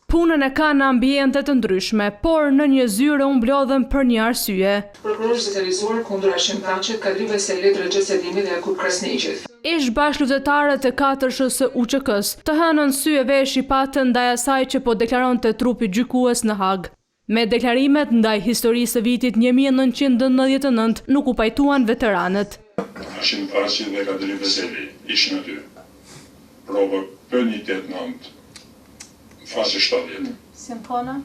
Punën e ka në ambiente të ndryshme, por në një zyre u mblodhen për një arsye. Prokurori specializuar kundër Hashim Kadrive se letrë gjësedimi dhe Jakub Krasniqit. Ish bashkëlutetarët e 4-shës së UÇK-s të hënën sy e vesh i patën ndaj asaj që po deklaronte trupi gjykues në Hag. Me deklarimet ndaj historisë së vitit 1999 nuk u pajtuan veteranët. Hashim Thaçi dhe Kadri Veseli ishin aty. Prova P189 faqe 70. Simpona?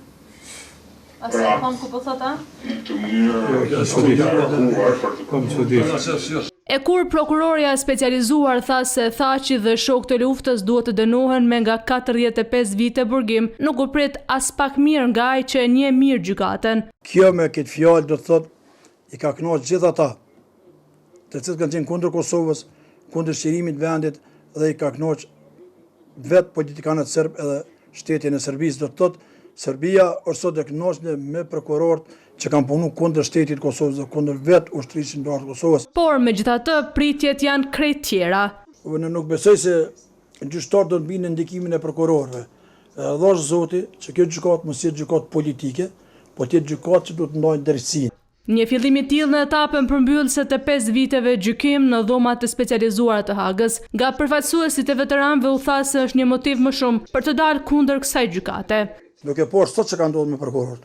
A simpon ku po thota? Në të mënyrë E kur prokuroria specializuar tha se Thaçi dhe shokët e luftës duhet të dënohen me nga 45 vite burgim, nuk u prit as pak mirë nga ai që e njeh mirë gjykatën. Kjo me këtë fjalë do të thotë i ka kënaqur gjithë ata të cilët kanë qenë kundër Kosovës, kundër shqirimit vendit dhe i ka kënaqur vetë politikanët serb edhe shtetin e Serbisë. Do të thotë Serbia është sot e kënaqur me prokurorët që kanë punu kundër shtetit Kosovës dhe kundër vetë ushtrisë ndar Kosovës. Por megjithatë pritjet janë krejt tjera. Unë nuk besoj se gjyqtarët do të binë në ndikimin e prokurorëve. Dhash Zoti që kjo gjykatë mos jetë gjykatë politike, po të jetë gjykatë që do të ndajë drejtësinë. Një fillim i tillë në etapën përmbyllëse të 5 viteve gjykim në dhomat e specializuara të Hagës, nga përfaqësuesit e veteranëve u tha se është një motiv më shumë për të dalë kundër kësaj gjykate. Nuk e por sot që ka ndodhur me prokurorët.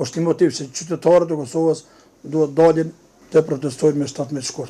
Është një motiv se qytetarët e Kosovës duhet dalin të protestojnë me 17 shkurt.